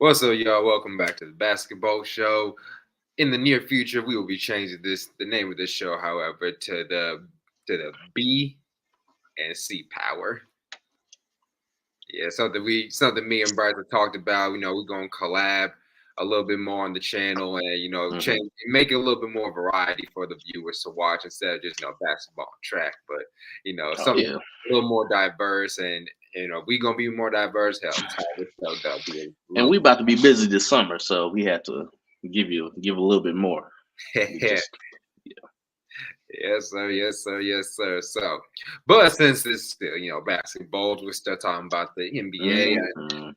What's up, y'all? Welcome back to the basketball show. In the near future, we will be changing the name of this show, however, to the B and C power. Yeah, something me and Bryce have talked about. We're gonna collab a little bit more on the channel and change make it a little bit more variety for the viewers to watch instead of just basketball on track. But Oh something yeah, a little more diverse and we're gonna be more diverse. Hell, so that'll be a and little we about to be busy this summer, so we have to give a little bit more. We more. just Yes, sir. Yes, sir. Yes, sir. So, but since it's still, basketball, we're still talking about the NBA mhm.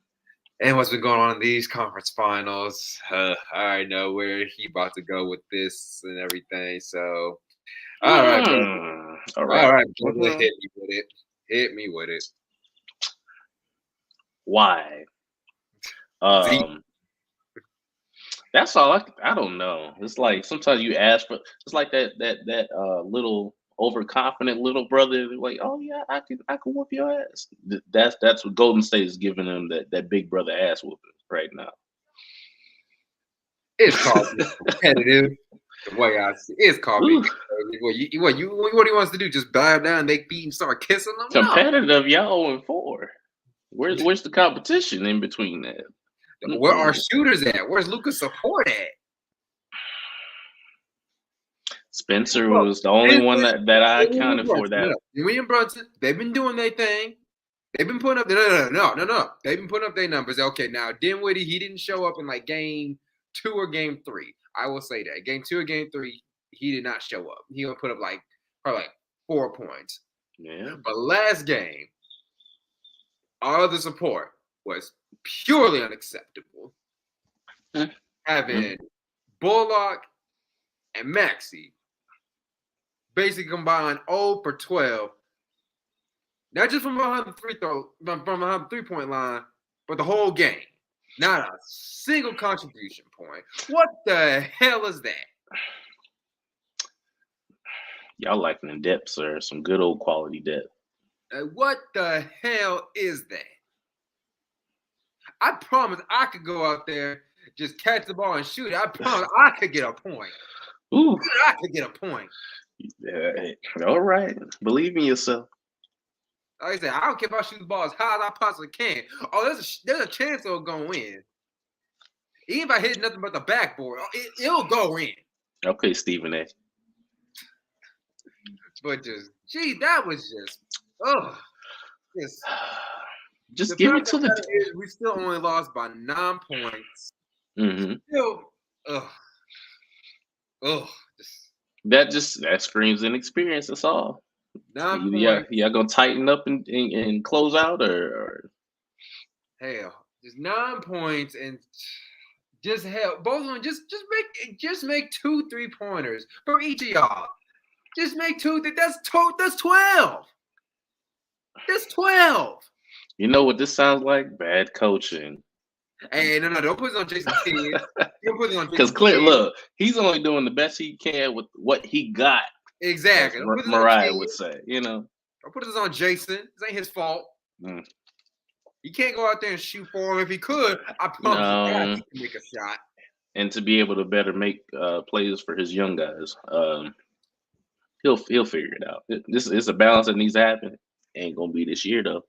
and what's been going on in these conference finals. I already know where he about to go with this and everything. So, all right, brother. All All right. right, brother. Mhm. Hit me with it. Hit me with it. Why? Z. Um, that's all. I don't know. It's like sometimes you ask for. It's like that little overconfident little brother. Like, oh yeah, I can whoop your ass. That's what Golden State is giving them that big brother ass whooping right now. It's called being competitive. The way I see it's called being Ooh, competitive. What he wants to do? Just bow down and they feet and start kissing them? No. competitive, y'all 0-4. Where's the competition in between that? Where are Mm-mm. shooters at? Where's Lucas support at? Spencer Look, was the only one that I William accounted for Brunson. that. Look, William Brunson. They've been doing their thing. They've been putting up. No. They've been putting up their numbers. Okay, now Dinwiddie, he didn't show up in like game 2 or game 3. I will say that game 2 or game 3, he did not show up. He gonna put up probably like 4 points. Yeah. But last game, all of the support was purely unacceptable. Mm-hmm. Having Bullock and Maxey basically combined 0 for 12. Not just from behind the from behind the 3-point line, but the whole game. Not a single contribution point. What the hell is that? Y'all lacking in depth, sir. Some good old quality depth. What the hell is that? I promise I could go out there, just catch the ball and shoot it. I promise I could get a point. Ooh. I could get a point. Yeah. All right. Believe in yourself. Like I said, I don't care if I shoot the ball as high as I possibly can. Oh, there's a chance it'll go in. Even if I hit nothing but the backboard, it'll go in. Okay, Stephen A. But that was just, oh, Just the give it fact to of the. that is we still only lost by 9 points. Mm-hmm. Still, just That screams inexperience. That's all. 9 Yeah, points. y'all gonna tighten up and close out or Hell, just 9 points and just hell, both of them just make 2 3-pointers for each of y'all. Just make 2. That's 12. That's 12. you know what this sounds like? Bad coaching. Hey, no, don't put it on Jason Kidd. Don't put it on Because Jason clear, Kidd. look, he's only doing the best he can with what he got. Exactly. As Don't put this on Mariah Kidd. would say, you know. Don't put this on Jason. This ain't his fault. Mm. He can't go out there and shoot for him. If he could, I promise you, God, he can make a shot. And to be able to better make plays for his young guys, he'll figure it out. This is a balance that needs to happen. Ain't gonna be this year though.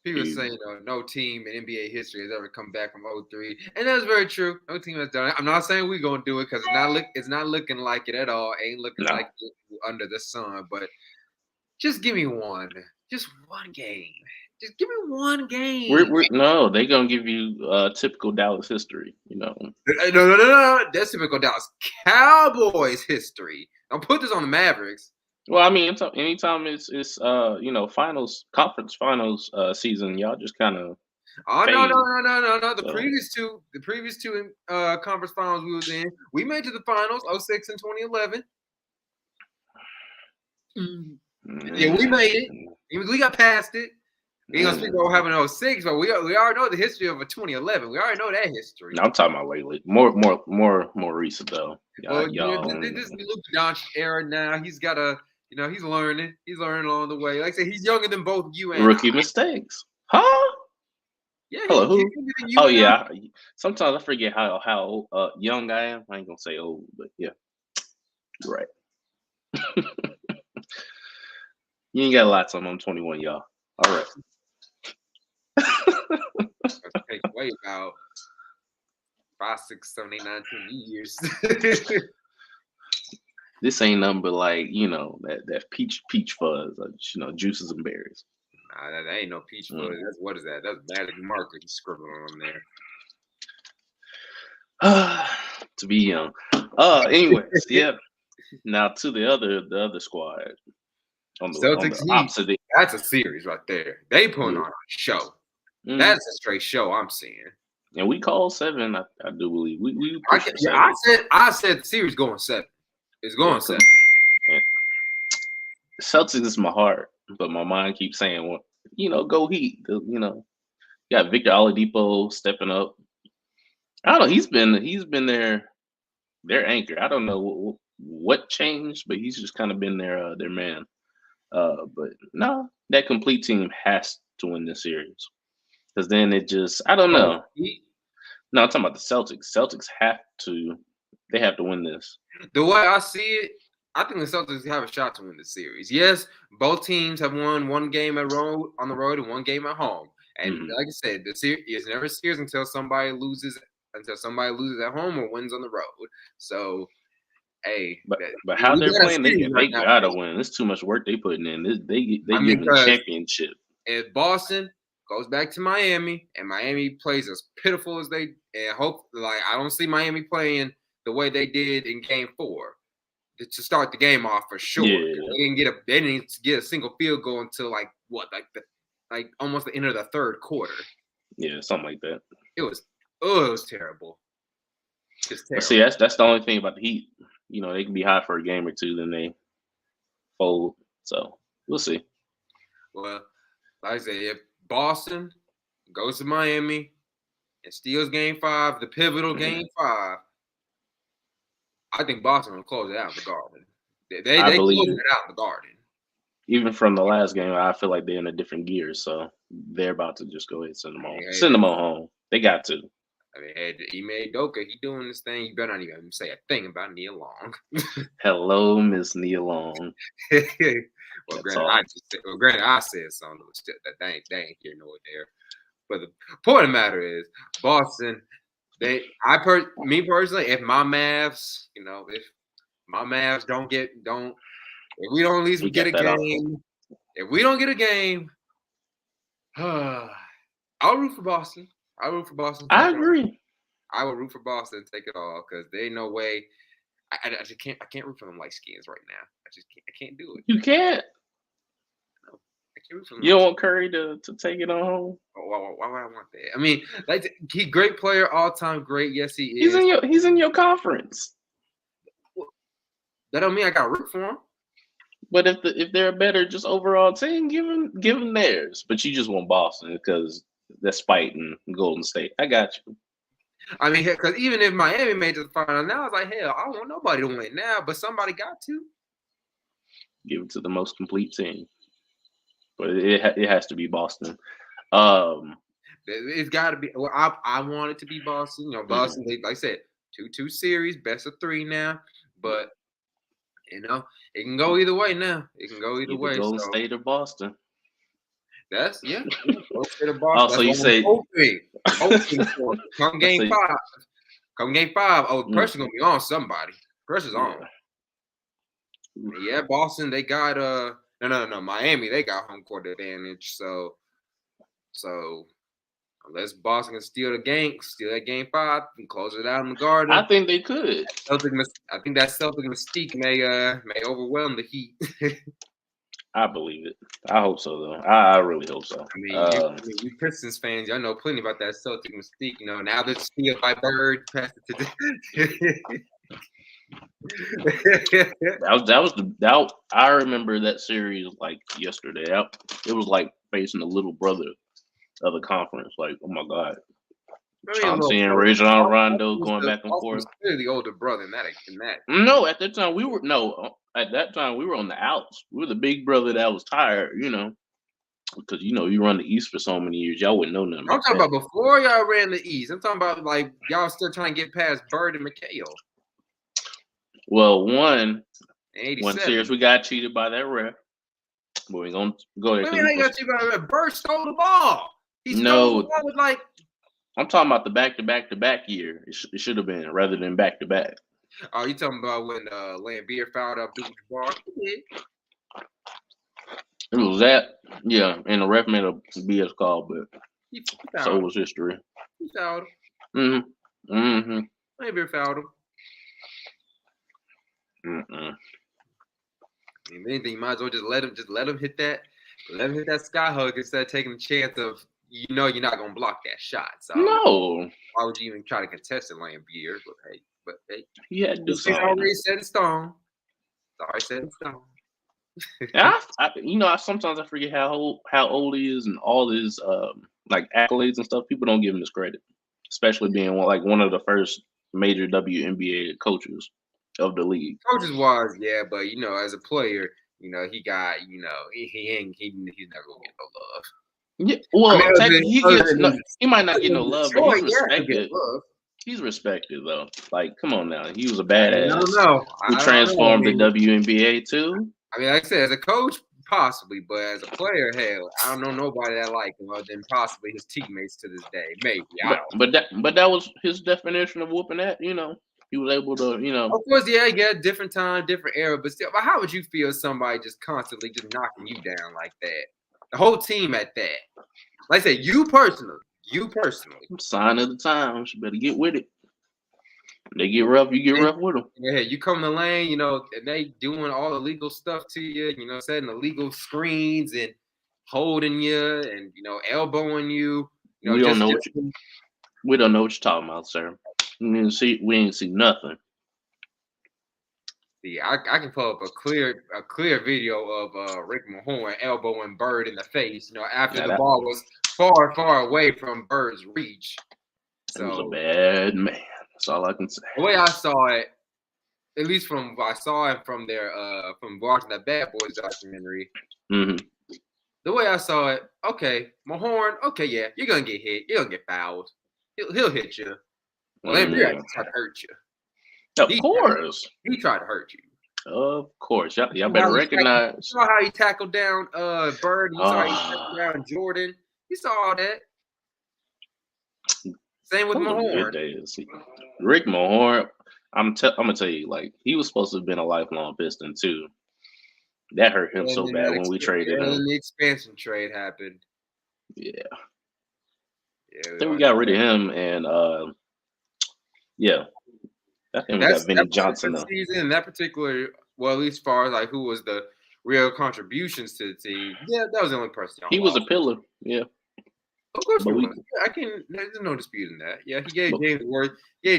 People say no team in NBA history has ever come back from 0-3, and that's very true. No team has done it. I'm not saying we're gonna do it because it's not looking like it at all. Ain't looking like it under the sun. But just give me one. Just one game. Just give me one game. No, they're gonna give you typical Dallas history. You know. No. That's typical Dallas Cowboys history. Don't put this on the Mavericks. Well, I mean, anytime it's finals conference finals season, y'all just kind of. Oh no. The previous two conference finals we was in, we made to the finals 06 and 2011. Yeah, we made it. We got past it. We ain't gonna speak about what happened in 06, but we already know the history of a 2011. We already know that history. No, I'm talking about lately. More recent though. Well, this is Luka Doncic era now. He's got a, he's learning. He's learning along the way. Like I said, he's younger than both you and rookie mistakes, huh? Yeah, Hello, he's who? younger than you Oh and I. yeah. Sometimes I forget how young I am. I ain't gonna say old, but yeah, you're right. You ain't got a lot to. I'm 21, y'all. All right. Take away about 5, 6, 7, 8, 9, 10 years. This ain't nothing but like that peach fuzz, juices and berries. Nah, that ain't no peach fuzz. Mm. That's what is that? That's magic marker he's scribbling on there. To be young. Anyways, yeah. Now to the other squad on Celtics the Heat. opposite. That's a series right there. They putting Yeah. on a show. Mm. That's a straight show I'm seeing. And we called 7. I do believe we I pushed for 7. said the series going 7. It's going 7. Celtics is my heart, but my mind keeps saying, well, go Heat. You got Victor Oladipo stepping up. I don't know. He's been their anchor. I don't know what changed, but he's just kind of been their man. But no, that complete team has to win this series because then it just I don't know. No, I'm talking about the Celtics. Celtics have to win this. The way I see it, I think the Celtics have a shot to win the series. Yes, both teams have won one game on the road and one game at home. And like I said, the series is never a series until somebody loses at home or wins on the road. So, hey, but how they're playing, they gotta win. It's too much work they putting in. They give them championship. If Boston goes back to Miami and Miami plays as pitiful as I don't see Miami playing the way they did in Game 4 to start the game off for sure. Yeah. They didn't get a single field goal until almost the end of the third quarter. Yeah, something like that. It was terrible. Just terrible. See, that's the only thing about the Heat. They can be hot for a game or two, then they fold. So we'll see. Well, like I say, if Boston goes to Miami and steals Game 5, the pivotal Game 5, I think Boston will close it out in the Garden. They close it out in the Garden. Even from the last game, I feel like they're in a different gear, so they're about to just go ahead and send them home. Send them home. They got to. I mean, hey, Ime Udoka, he doing this thing. You better not even say a thing about Nia Long. Hello, Miss Nia Long. Granted, I said something that they ain't here nor there. But the point of the matter is, Boston. Me personally, if my Mavs, if my Mavs if we don't at least get a game, if we don't get a game, I'll root for Boston. I agree. I will root for Boston and take it all because there ain't no way. I just can't. I can't root for them light skins right now. I can't do it. You can't. No, I can't root for them. You don't want Curry to take it on home? Why would I want that? I mean, he great player, all time great. Yes, he is. He's in your conference. That don't mean I got to root for him. But if they're a better just overall team, give them theirs. But you just want Boston because that's spite and Golden State. I got you. I mean, because even if Miami made it to the final now, it's like, hell, I don't want nobody to win now, but somebody got to. Give it to the most complete team. But it has to be Boston. It's got to be. Well, I want it to be Boston. Boston, like I said, 2-2 series, best of 3 now. But, it can go either way now. It can go either way. Golden State or Boston. Golden State or Boston. So you say come Game 5. Come Game 5. Oh, the pressure's gonna be on somebody. Pressure's on. Yeah, Boston. They got no. Miami. They got home court advantage. So unless Boston can steal that Game 5 and close it out in the Garden, I think they could. I think that Celtic mystique may overwhelm the Heat. I believe it. I hope so, though. I really hope so. I mean, you Pistons fans, y'all know plenty about that Celtic mystique. Now that steal by Bird, pass it to I remember that series like yesterday. It was like facing the little brother of the conference. Like, oh my God. Chauncey and Rajon Rondo going back and forth. The older brother in that. No, at that time we were on the outs. We were the big brother that was tired, Because you run the East for so many years, y'all wouldn't know nothing I'm about talking that. about before y'all ran the East. I'm talking about like y'all still trying to get past Bird and McHale Well, one in series '87. we got cheated by that ref. But we gonna go ahead What do because you mean how you got you about that? Bird stole the ball. He stole the no, ball with like. I'm talking about the back-to-back year. It should have been rather than back-to-back. Oh, you talking about when Lambeer fouled up Abdul-Jabbar? It was that, yeah, and the ref made a BS call, but He so fouled him. was history. He fouled Mm-hmm. Mm-hmm. him. Lambeer fouled him. Mm-mm. If anything, you might as well just let him hit that. Let him hit that sky hug instead of taking the chance of you're not gonna block that shot. So No, why would you even try to contest it, Lambeer? But hey, he had to do it's something. already set in stone. It's already set in stone. And I sometimes I forget how old he is and all his like accolades and stuff. People don't give him this credit, especially being one of the first major WNBA coaches of the league. Coaches wise, yeah, but as a player, he got, he's never gonna get no love. Yeah, I well, mean, technically he gets no. He might not other get no than love, but he's Detroit, yeah, he'll get respected. love. He's respected though. Like, come on now, he was a I mean, I don't badass know. who I don't know. transformed the WNBA too. I mean, like I said, as a coach, possibly, but as a player, hell, I don't know nobody that like him other than possibly his teammates to this day. Maybe I don't. But that was his definition of whooping that. He was able to. Of course, yeah, different time, different era, but still. But how would you feel if somebody just constantly just knocking you down like that? The whole team at that. Like I said, you personally. Sign of the times. You better get with it. They get rough, you get rough with them. Yeah, you come in the lane, and they doing all illegal stuff to you, setting illegal screens and holding you and elbowing you. We don't know what you're talking about, sir. We ain't see nothing. See, I can pull up a clear video of Rick Mahorn elbowing Bird in the face, after the ball was far away from Bird's reach. So he was a bad man. That's all I can say. The way I saw it, at least from what I saw it from from watching that Bad Boys documentary. Mm-hmm. The way I saw it, okay, Mahorn, okay, yeah, you're gonna get hit, you're gonna get fouled, he'll hit you. Well, Lambeer tried to hurt you. Of course, he tried to hurt you. Of course, y'all better recognize. You saw how he tackled down Bird. You saw how he tackled down Jordan. You saw all that. Same with Mahorn. Rick Mahorn, I'm gonna tell you, like, he was supposed to have been a lifelong Piston too. That hurt him so bad when we traded him. And the expansion trade happened. Yeah. Then we got rid of him, and yeah, I think we got Vinny Johnson. Season, that particular, well, at least as far as like who was the real contributions to the team. Yeah, that was the only person. He was a pillar. Yeah. Of course, there's no disputing that. Yeah, he gave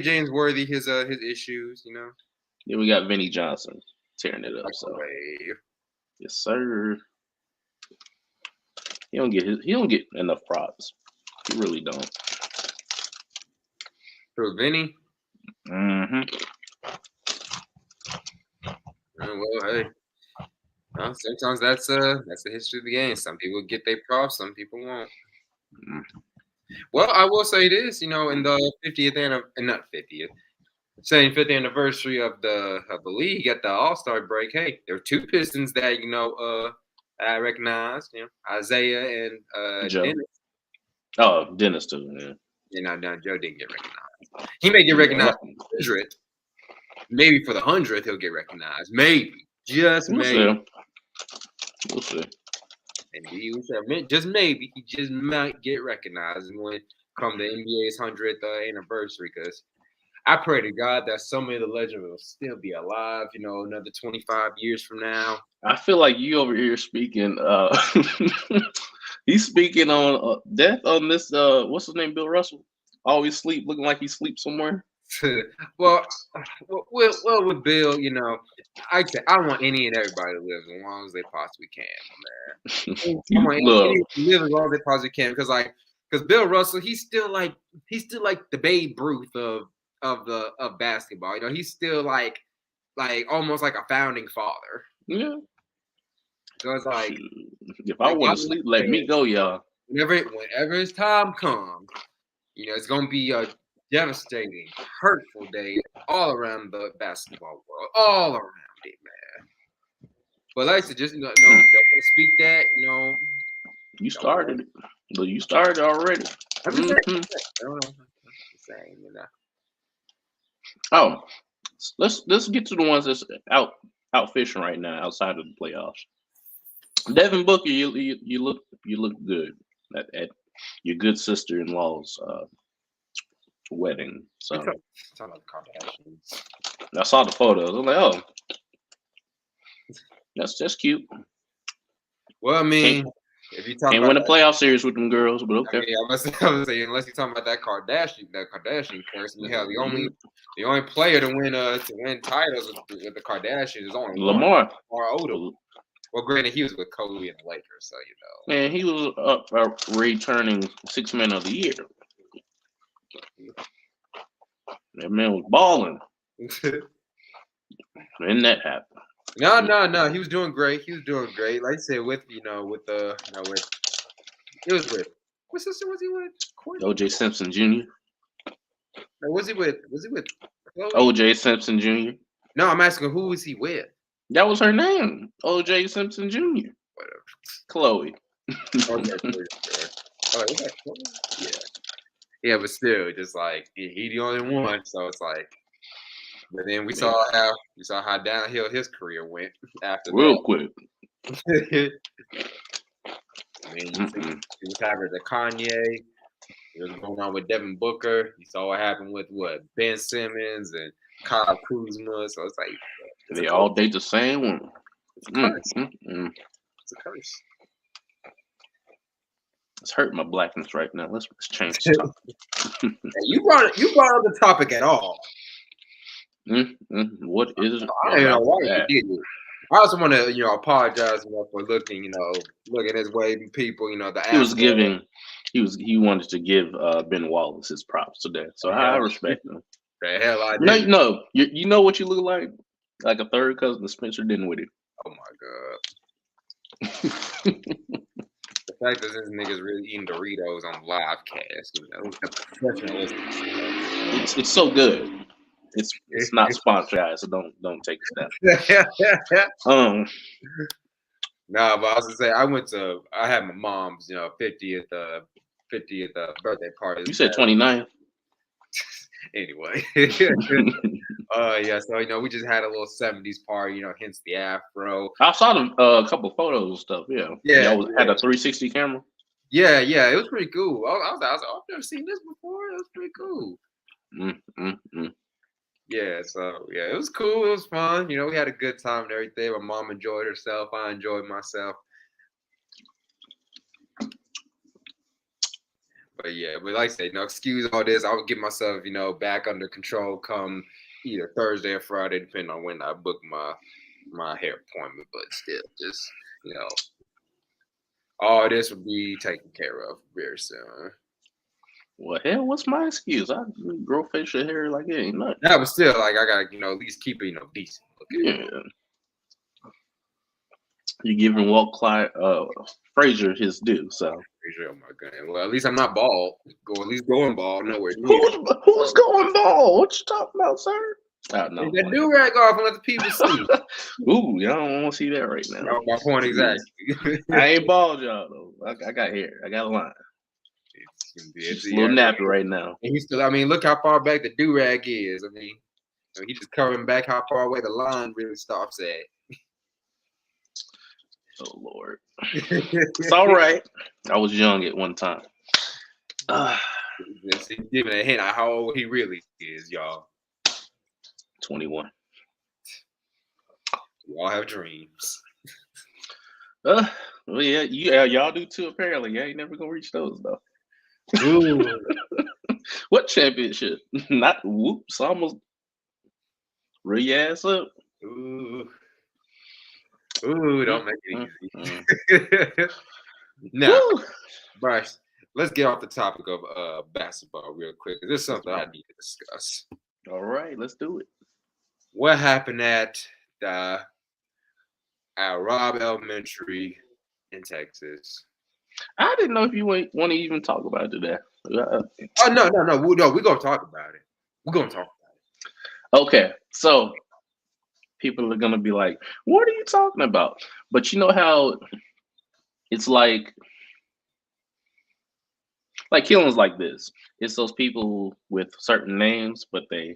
James Worthy his issues. Then we got Vinny Johnson tearing it up. So, yes, sir. He don't get enough props. He really don't. For Vinny. Mm-hmm. Well, hey. Sometimes that's the history of the game. Some people get their props, some people won't. Mm-hmm. Well, I will say this, in the 75th anniversary of the league at the All-Star break. Hey, there were two Pistons that I recognized. Isaiah and Joe. Dennis. Oh, Dennis too. Yeah. No, Joe didn't get recognized. He may get recognized for the 100th. Maybe for the 100th he'll get recognized. Maybe, just maybe. We'll see. And just maybe he just might get recognized when come the NBA's 100th anniversary. Because I pray to God that some of the legend will still be alive. Another 25 years from now. I feel like you over here speaking. He's speaking on death on this. What's his name? Bill Russell. Always sleep, looking like he sleeps somewhere. Well, with Bill, I want any and everybody to live as long as they possibly can, man. I want any to live as long as they possibly can, because Bill Russell, he's still like the Babe Ruth of basketball. He's still like almost like a founding father. Yeah. So it's like, if I want to sleep, let me go, y'all. Whenever his time comes, it's gonna be a devastating, hurtful day all around the basketball world, all around it, man. But like I said, just don't want to speak that, You started it. But you started already. I'm just saying, Oh, let's get to the ones that's out fishing right now outside of the playoffs. Devin Booker, you look good at your good sister-in-law's wedding. So talking about Kardashians. I saw the photos. I'm like, oh, that's cute. Well, I mean, if you can't win a playoff series with them girls, but okay. I mean, I was saying, unless you're talking about that Kardashian curse, hell, the only player to win titles with the Kardashians is only Lamar Odom. Well, granted, he was with Kobe and the Lakers, so Man, he was up returning 6 Man of the Year. That man was balling. When that happened. No. He was doing great. Like I said, with what sister was he with? Courtney? O.J. Simpson Jr. Or was he with Chloe? O.J. Simpson Jr. No, I'm asking who was he with? That was her name. O.J. Simpson Jr. Whatever. Chloe. Yeah. Yeah, but still, just like he the only one, so it's like. But then we saw how downhill his career went after real that. Quick. I mean, he was having the Kanye. It was going on with Devin Booker. You saw what happened with Ben Simmons and Kyle Kuzma. So it's like they all date the same woman. It's a curse. It's a curse. It's hurting my blackness right now. Let's change the topic. You brought up the topic at all. What is it? I don't know why you did it. I also want to, apologize, for looking his way, people, he wanted to give Ben Wallace his props today, so I respect him. The hell I did. No, you know what you look like a third cousin to Spencer Dinwiddie. Oh my god. The fact that this nigga's really eating Doritos on live cast, it's so good. It's not sponsored, guys, so don't take a step. No, but I was gonna say I had my mom's 50th birthday party. You said 29th. Anyway. Yeah, so we just had a little 70s party, hence the afro. I saw a couple of photos and stuff. Yeah. Had a 360 camera. Yeah, it was pretty cool. I was like, I've never seen this before. It was pretty cool. Yeah, so it was cool. It was fun. We had a good time and everything. My mom enjoyed herself. I enjoyed myself. But yeah, but like I said, excuse all this. I would get myself, back under control come either Thursday or Friday, depending on when I book my hair appointment. But still, just all this will be taken care of very soon. Well, hell, what's my excuse? I grow facial hair like it ain't nothing. Yeah, but still, like I gotta, at least keep it, decent looking. Yeah. You're giving Walt Frazier his due, so. Frazier, oh my god. Well, at least I'm not bald. At least going bald, nowhere near. Who's going bald? What you talking about, sir? Oh, no. That do-rag off and let the people see. Ooh, y'all don't want to see that right now. My point exactly. I ain't bald, y'all, though. I got hair. I got a line. It's a little nappy right now. And he's still, look how far back the do-rag is. He's just covering back how far away the line really stops at. Oh, Lord. It's all right. I was young at one time. He's giving a hint at how old he really is, y'all. 21. We all have dreams. Well, yeah, y'all do too, apparently. Yeah, you never gonna reach those, though. Ooh. What championship? Not whoops, almost real your ass up. Ooh, don't make it easy. Now, Bryce, let's get off the topic of basketball real quick. This is something I need to discuss. All right, let's do it. What happened at the at Robb Elementary in Texas. I didn't know if you want to even talk about it today. Oh no, we're gonna talk about it. We're gonna talk about Okay, so people are gonna be like, "What are you talking about?" But you know how it's like killings like this. It's those people with certain names, but the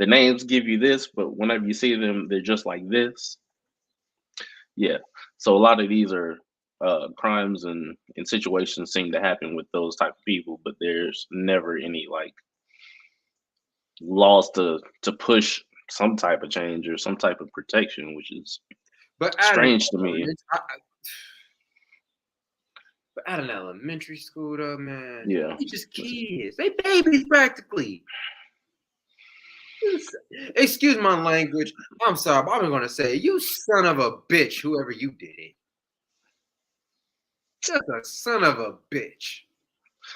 names give you this, but whenever you see them, they're just like this. Yeah. So a lot of these are crimes and situations seem to happen with those type of people, but there's never any like laws to push some type of change or some type of protection, which is it. But strange to me. But at an elementary school, though, man, Yeah. they just kids. They babies practically. Excuse my language. I'm sorry, but I'm gonna say, you son of a bitch, whoever you did it. Just a son of a bitch.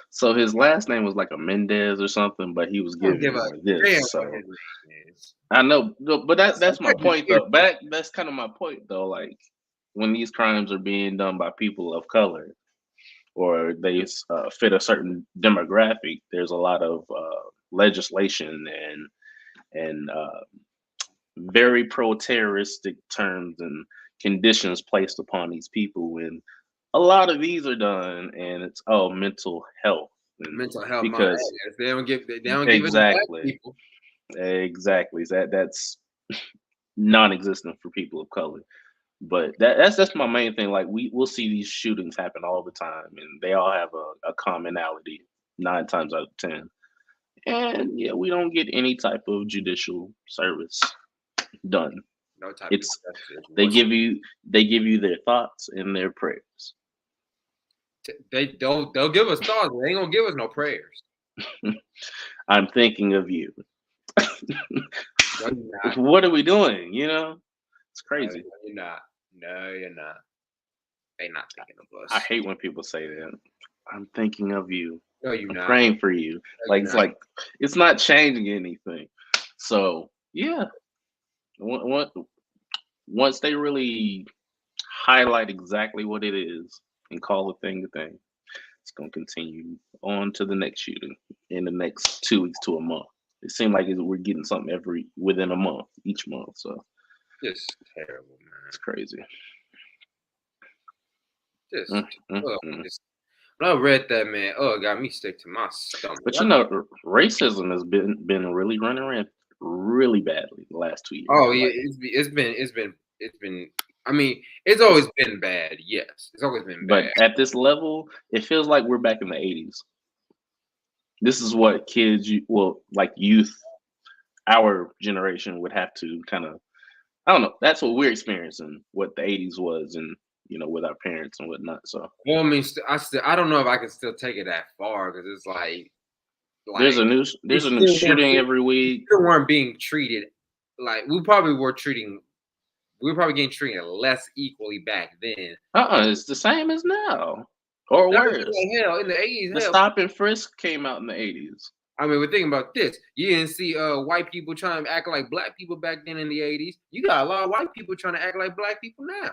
So his last name was like a Mendez or something, but he was I don't giving give a like this. damn So what his name is. I know, but that's my That's point though. But that's kind of my point though. Like when these crimes are being done by people of color or they fit a certain demographic, there's a lot of legislation and very pro-terroristic terms and conditions placed upon these people when a lot of these are done, and it's mental health. And mental health. because They don't give it to black exactly, people. exactly that's non-existent for people of color. But that's my main thing. Like we'll see these shootings happen all the time, and they all have a commonality 9 times out of 10. And yeah, we don't get any type of judicial service done. No type It's of justice. they give you their thoughts and their prayers. They'll give us thoughts, but they ain't gonna give us no prayers. I'm thinking of you. No, you're not. What are we doing? It's crazy. No, you're not. No, you're not. They not thinking of us. I hate when people say that. I'm thinking of you. No, you're I'm not. praying for you. No, It's like it's not changing anything. So yeah, once they really highlight exactly what it is and call a thing a thing, it's gonna continue on to the next shooting in the next 2 weeks to a month. It seems like we're getting something within a month, each month. So just terrible, man. it's crazy. Just when I read that, man, it got me sick to my stomach. But racism has been really running around really badly the last 2 years. Oh yeah, it's been. I mean, it's always been bad. Yes, it's always been bad. But at this level, it feels like we're back in the 80s. This is what kids, youth, our generation would have to kind of. I don't know. That's what we're experiencing. What the 80s was, and with our parents and whatnot. So. Well, I mean, I don't know if I can still take it that far because it's like there's a new shooting every week. We weren't being treated like we probably were treating. We were probably getting treated less equally back then. It's the same as now, or worse. Hell, in the 80s, the stop and frisk came out in the 80s. I mean, we're thinking about this. You didn't see white people trying to act like black people back then in the 80s. You got a lot of white people trying to act like black people now.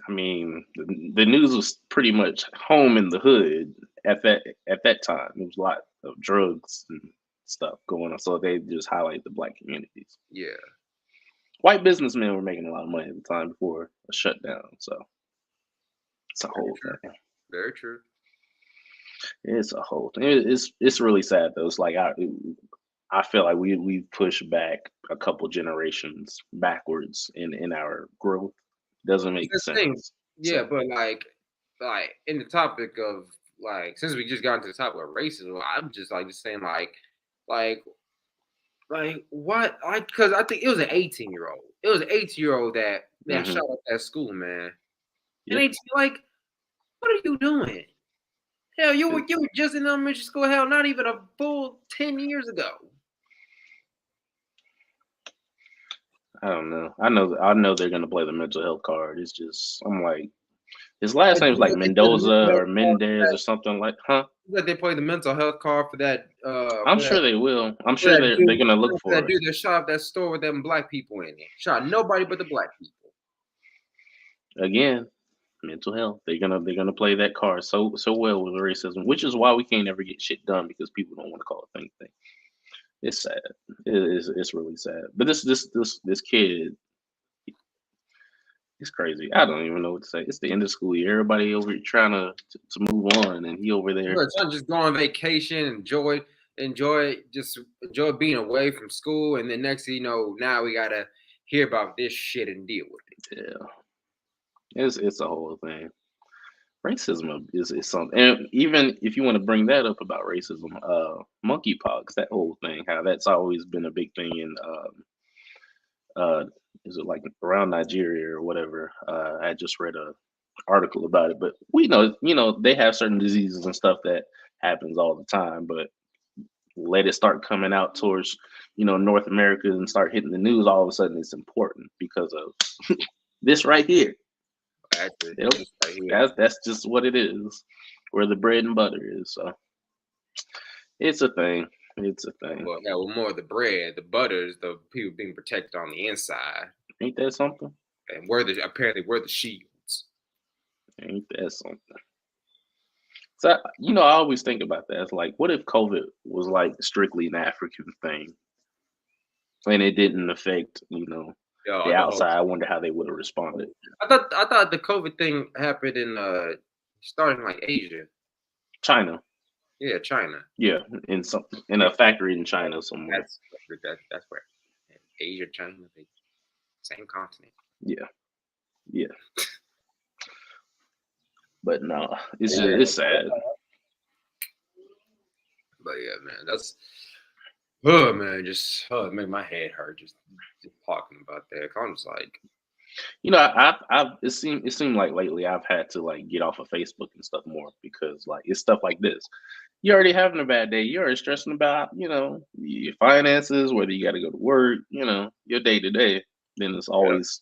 I mean, the news was pretty much home in the hood at that time. There was a lot of drugs and stuff going on, so they just highlight the black communities. Yeah. White businessmen were making a lot of money at the time before a shutdown, so it's a whole thing. Very true. It's a whole thing. It's really sad though. It's like I feel like we've pushed back a couple generations backwards in our growth. Doesn't make sense. Yeah, but like in the topic of since we just got into the topic of racism, I'm just saying what? Because I think it was an 18-year-old. It was an 18-year-old that shot up at school, man. Yep. And 18, what are you doing? Hell, you were just in elementary school. Hell, not even a full 10 years ago. I don't know. I know they're gonna play the mental health card. It's just I'm like, his last name's like Mendoza or Mendez or something like, huh? That they play the mental health card for that. I'm sure they will. I'm sure they're gonna look for that dude that shot up that store with them black people in it. Shot nobody but the black people. Again, mental health. They're gonna play that card so well with racism, which is why we can't ever get shit done because people don't want to call it thing. It's sad. It's really sad. But this kid, it's crazy. I don't even know what to say. It's the end of school year. Everybody over here trying to move on, and he over there. Bro, trying to just go on vacation, just enjoy being away from school, and then next thing you know, now we gotta hear about this shit and deal with it. Yeah, it's a whole thing. Racism is something, and even if you want to bring that up about racism, monkeypox, that whole thing, how that's always been a big thing in is it like around Nigeria or whatever? I just read a article about it, but we know, they have certain diseases and stuff that happens all the time, but let it start coming out towards, North America and start hitting the news, all of a sudden it's important because of this right here. That's just what it is, where the bread and butter is. So it's a thing. It's a thing. Well, yeah, more of the bread, the butter is the people being protected on the inside. Ain't that something? And apparently we're the shields. Ain't that something? So I always think about that. It's like, what if COVID was like strictly an African thing, and it didn't affect the outside? I wonder how they would have responded. I thought the COVID thing happened starting like Asia, China. Yeah, China. Yeah, in a factory in China somewhere. That's where Asia, China, same continent. Yeah. But no, it's sad. But yeah, man, it made my head hurt just talking about that. I'm just like, it seemed like lately I've had to like get off of Facebook and stuff more because like it's stuff like this. You're already having a bad day. You're already stressing about your finances, whether you got to go to work, your day to day. Then it's always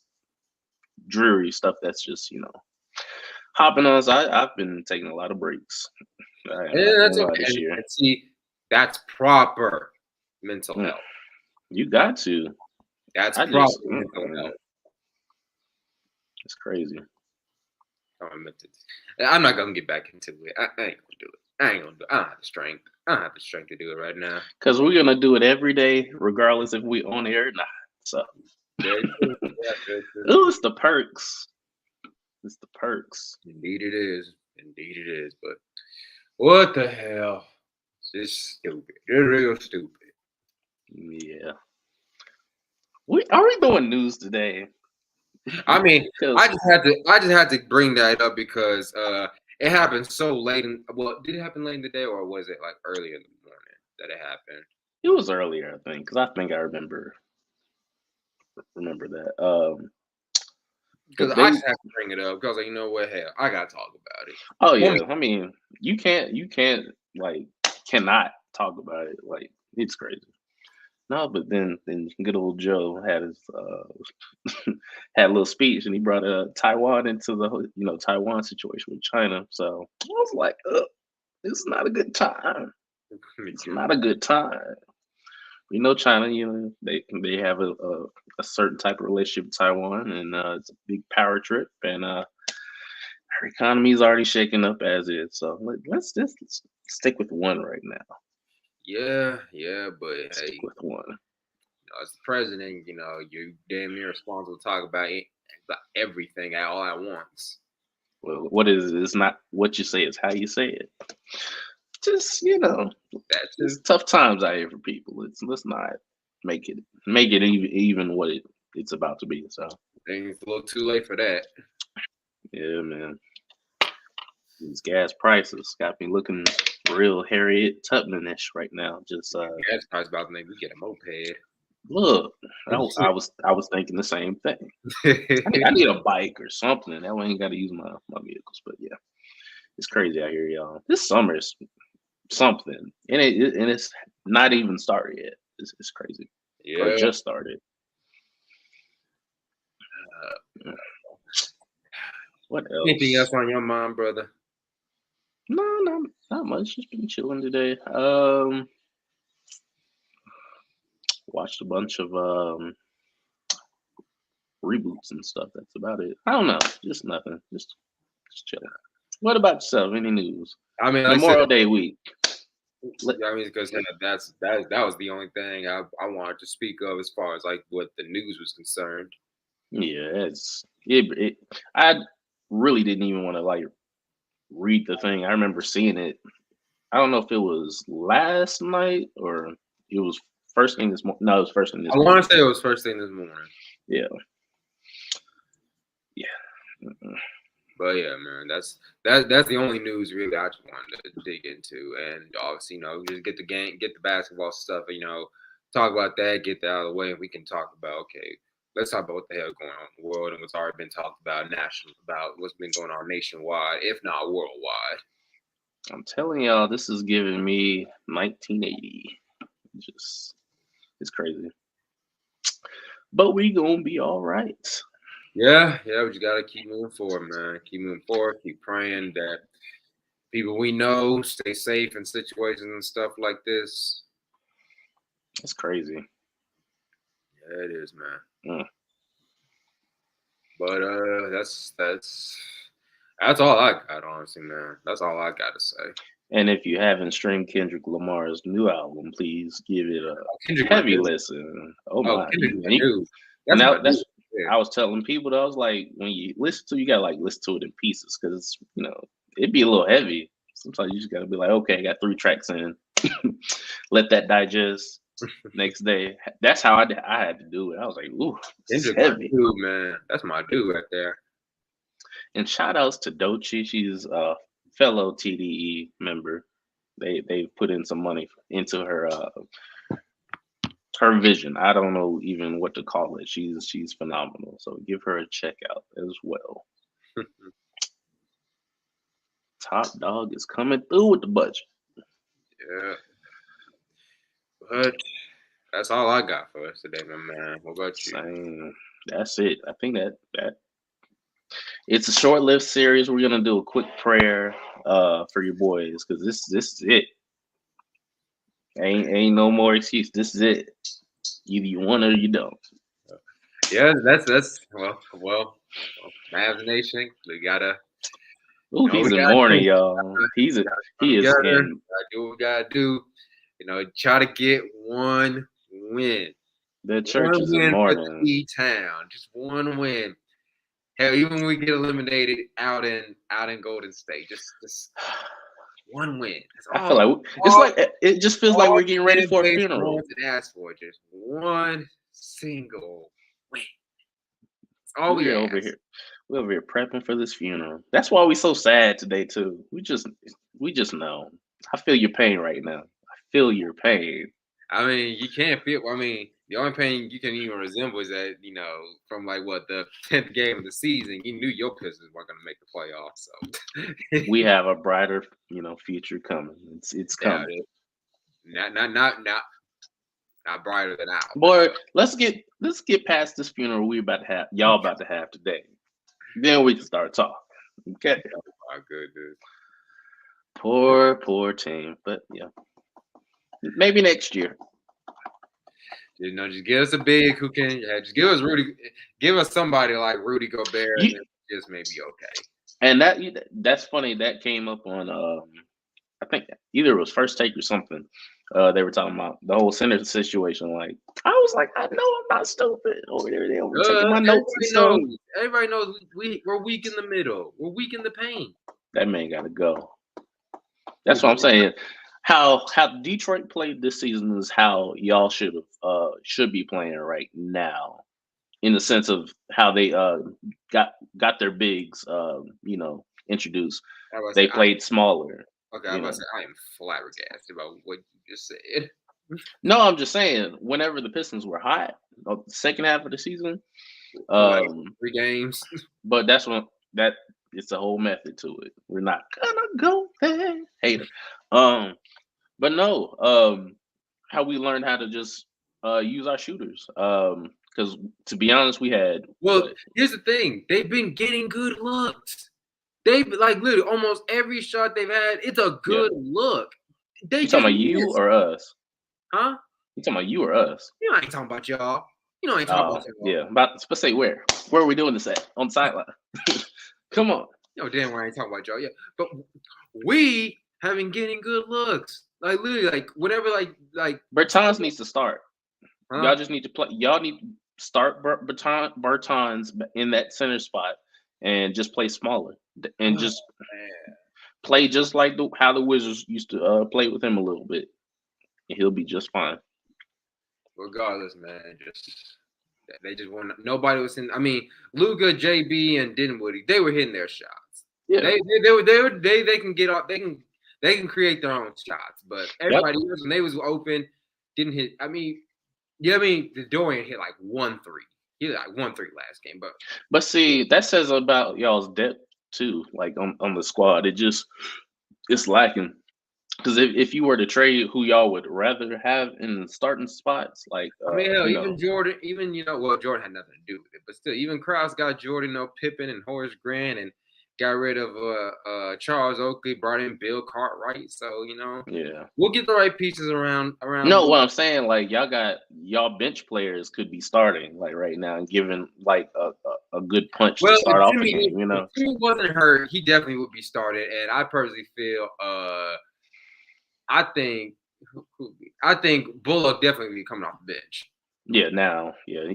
dreary stuff that's just hopping on us. I've been taking a lot of breaks. That's okay. This year. See, that's proper mental health. You got to. That's proper mental health. It's crazy. I'm not gonna get back into it. I ain't gonna do it. I don't have the strength. I don't have the strength to do it right now. Because we're gonna do it every day, regardless if we on air or not. So. Ooh, it's the perks. It's the perks. Indeed it is. But what the hell? It's just stupid. It's real stupid. Yeah. Are we doing news today? I mean, I just had to bring that up because it happened so late. Did it happen late in the day, or was it like earlier in the morning that it happened? It was earlier, I think, because I think I remember that. Because I just had to bring it up because you know what, hell, I gotta talk about it. Oh yeah, I mean, you can't cannot talk about it. Like it's crazy. No, but then good old Joe had his had a little speech, and he brought Taiwan into the Taiwan situation with China. So I was like, it's not a good time. It's not a good time. We know China, they have a certain type of relationship with Taiwan, and it's a big power trip, and our economy is already shaken up as is. So let's just stick with one right now. Yeah, but stick with one. As the president, you're damn near responsible to talk about everything all at once. Well, it's not what you say, it's how you say it. Just it's tough times out here for people. Let's not make it even what it's about to be. So I think it's a little too late for that. Yeah, man. These gas prices got me looking real Harriet Tubman-ish right now. Just gas price about to make me get a moped. Look, I was thinking the same thing. I need a bike or something. That way I ain't got to use my vehicles. But yeah, it's crazy out here, y'all. This summer is something, and it's not even started yet. It's crazy. Yeah, or just started. What else? Anything else on your mind, brother? No, not much. Just been chilling today. Watched a bunch of reboots and stuff. That's about it. I don't know. Just nothing. Just chilling. What about yourself? Any news? I mean, like Memorial Day week. I mean, because that was the only thing I wanted to speak of as far as like what the news was concerned. Yeah, I really didn't even want to like read the thing. I remember seeing it. I don't know if it was last night or it was first thing this morning. No, it was first thing this morning. I want to say it was first thing this morning. Yeah. But yeah, man, that's the only news really I just wanted to dig into, and obviously, just get the basketball stuff, talk about that, get that out of the way, and we can talk about let's talk about what the hell is going on in the world and what's already been talked about about what's been going on nationwide, if not worldwide. I'm telling y'all, this is giving me 1980. It's crazy, but we gonna be all right. Yeah, we just gotta keep moving forward, man. Keep moving forward. Keep praying that people we know stay safe in situations and stuff like this. It's crazy. Yeah, it is, man. But that's all I got, honestly, man. That's all I got to say. And if you haven't streamed Kendrick Lamar's new album, please give it a heavy listen. Oh my! Now that's. I was telling people that I was like, when you listen to, you gotta like listen to it in pieces because it'd be a little heavy. Sometimes you just gotta be like, okay, I got 3 tracks in, let that digest. Next day, that's how I had to do it. I was like, ooh, this is heavy, dude, man. That's my dude right there. And shout outs to Doechii. She's a fellow TDE member. They put in some money into her vision. I don't know even what to call it. She's phenomenal. So give her a check out as well. Top Dog is coming through with the budget. Yeah. But that's all I got for us today, my man. What about you? Same. That's it. I think that it's a short-lived series. We're gonna do a quick prayer for your boys because this is it. Ain't no more excuse. This is it. Either you want or you don't. Yeah, that's well, Mavs Nation. We gotta. Ooh, he's in mourning, y'all. He is in. Gotta do what we gotta do. Try to get one win. The church is in mourning. Town, just one win. Hell, even when we get eliminated out in Golden State, just one win. I feel like it's like it just feels like we're getting ready for a funeral. Ask for just one single win. That's all we're over here. We're over here prepping for this funeral. That's why we're so sad today too. We just know. I feel your pain right now. I feel your pain. I mean, you can't feel. I mean, the only pain you can even resemble is that from like the 10th game of the season, you knew your Pistons weren't going to make the playoffs. So we have a brighter, future coming. It's coming. Not brighter than ours. Boy, let's get past this funeral y'all about to have today. Then we can start talking. Okay. Oh my goodness. Poor team, but yeah, maybe next year. Just give us a big who can. Just give us Rudy. Give us somebody like Rudy Gobert, and just maybe okay. And that's funny. That came up on I think either it was First Take or something. They were talking about the whole center situation. Like I was like, I know I'm not stupid. Over there, they were taking my notes. Everybody knows we're weak in the middle. We're weak in the paint. That man got to go. That's what I'm saying. How Detroit played this season is how y'all should be playing right now, in the sense of how they got their bigs introduced. They played smaller. Okay, I was I am flabbergasted about what you just said. No, I'm just saying. Whenever the Pistons were hot, the second half of the season, 3 games. But that's when it's a whole method to it. We're not gonna go there, hater. But no, how we learned how to just use our shooters. Because to be honest, we had. Well, here's the thing: they've been getting good looks. They've literally almost every shot they've had. It's a good look. You talking about you or us? Huh? You talking about you or us? I ain't talking about y'all. You know, I ain't talking about Yeah. About to say where? Where are we doing this at? On the sideline. Come on. You know, damn, I ain't talking about y'all. Yeah, but we have been getting good looks. Like literally, like whatever, like Bertans needs to start. huh? Y'all just need to play. Y'all need to start Bertans in that center spot and just play smaller and just play just like how the Wizards used to play with him a little bit, and he'll be just fine. Regardless, man, they just want. Nobody was in. I mean, Luka, JB, and Dinwiddie, they were hitting their shots. Yeah, they can get off. They can create their own shots, but everybody else when they was open didn't hit. I mean, Dorian hit like 1 3. He hit like 1 3 last game, but see, that says about y'all's depth too. Like on the squad, it's lacking. Because if you were to trade who y'all would rather have in the starting spots, like I mean, hell, even Jordan, Jordan had nothing to do with it, but still, even Krause got Jordan, Pippen, and Horace Grant, and got rid of Charles Oakley, brought in Bill Cartwright. So yeah, we'll get the right pieces around. No, what I'm saying, like y'all bench players could be starting like right now and giving like a good punch to start off the game. If Timmy wasn't hurt, he definitely would be started, and I personally feel I think Bullock definitely be coming off the bench. Yeah, now, yeah.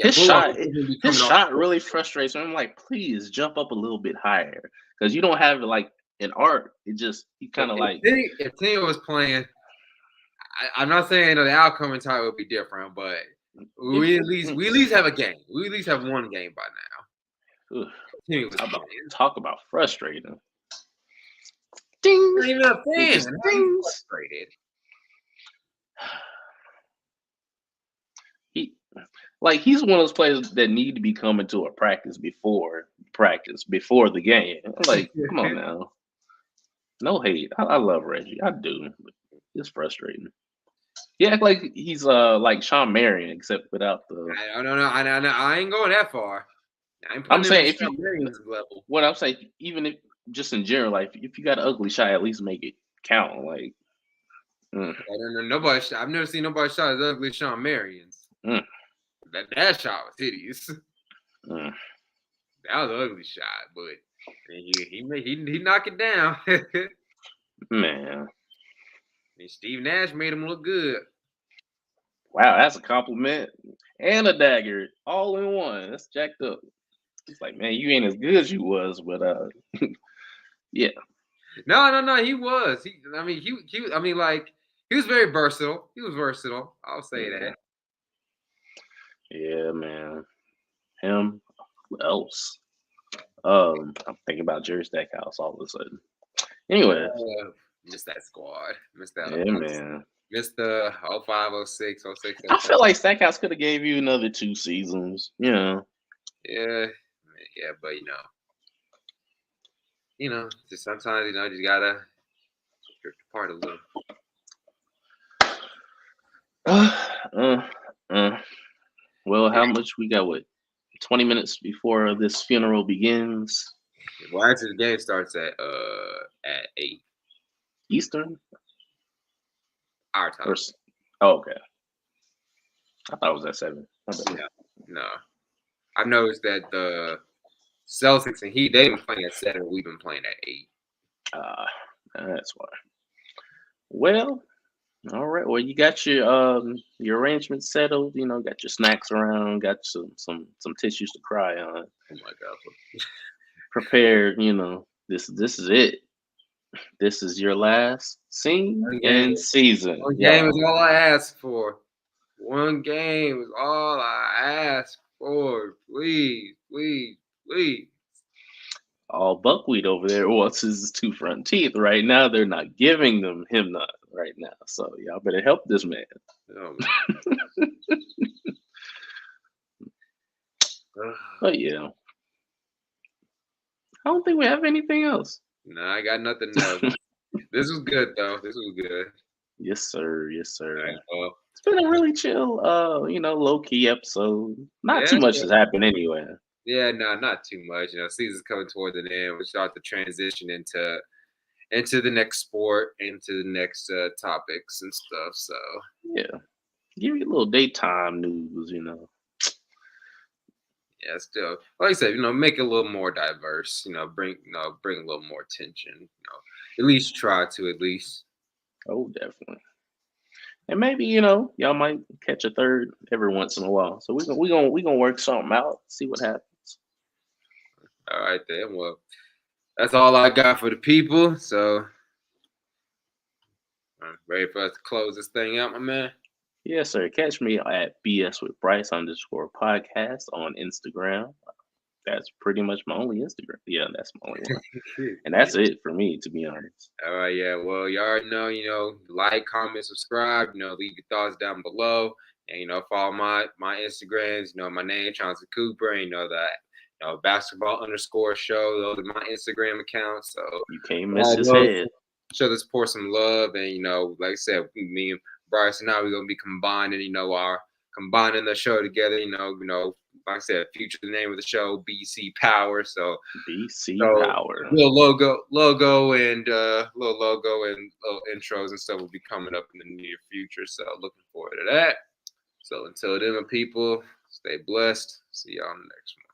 His shot really frustrates me. I'm like, please jump up a little bit higher because you don't have like an arc. It just he kind of like. If Timmy was playing, I'm not saying the outcome entire would be different, but we at least have a game. We at least have one game by now. Timmy was talk about frustrating. Ding. Not even a fan. Frustrated. He's one of those players that need to be coming to a practice before the game. Like, come on now. No hate. I love Reggie. I do. But it's frustrating. He act like he's like Shawn Marion, except without the. I don't know. I ain't going that far. I'm saying if level. What I'm saying, even if just in general, like if you got an ugly shot, at least make it count. Like, I don't know. Nobody. I've never seen nobody shot as ugly as Shawn Marion's. That shot was hideous. That was an ugly shot, but he knocked it down. Man, and Steve Nash made him look good. Wow, that's a compliment and a dagger all in one. That's jacked up. It's like, man, you ain't as good as you was, but yeah. No, he was. He was very versatile. He was versatile. I'll say that. Yeah, man. Him. Who else? I'm thinking about Jerry Stackhouse all of a sudden. Anyway. Missed that squad. Missed that. Yeah, man. Missed the 05, 06, 06. I feel like Stackhouse could have gave you another 2 seasons. Yeah, but just sometimes you just gotta drift apart a little. Well, how much we got? What, 20 minutes before this funeral begins? Well, actually, the game starts at 8 Eastern. Our time. Oh, okay. I thought it was at 7. No. I've noticed that the Celtics and Heat, they've been playing at 7. We've been playing at 8. That's why. Well, all right. Well, you got your arrangements settled. Got your snacks around. Got some tissues to cry on. Oh my God. Prepared. This is it. This is your last scene and season. One game is all I asked for. One game is all I ask for. Please, please, please. All buckwheat over there wants his 2 front teeth. Right now, they're not giving him none right now. So y'all better help this man. Oh, But yeah. I don't think we have anything else. No, I got nothing else. This was good, though. This was good. Yes, sir. Yes, sir. Right, it's been a really chill, low-key episode. Not too much has happened anyway. Yeah, no, not too much. Season's coming towards an end. We start to transition into the next sport, into the next topics and stuff. So yeah. Give you a little daytime news, Yeah, still, like I said, make it a little more diverse. Bring a little more attention. At least try to at least. Oh, definitely. And maybe, y'all might catch a third every once in a while. So we gonna work something out, see what happens. All right then. Well, that's all I got for the people. So, ready for us to close this thing out, my man? Yes, sir. Catch me at BS with Bryce _podcast on Instagram. That's pretty much my only Instagram. Yeah, that's my only one. And that's it for me, to be honest. All right, yeah. Well, you already know, like, comment, subscribe, leave your thoughts down below. And follow my Instagrams, my name, Chauncey Cooper, and that basketball _ show. Those are my Instagram accounts. So you can't miss his head. Show this pour some love, and like I said, me and Bryce and we're gonna be combining, combining the show together. Like I said, future the name of the show, BC Power. So BC Power. Little logo and little intros and stuff will be coming up in the near future. So looking forward to that. So until then, my people, stay blessed. See y'all on the next one.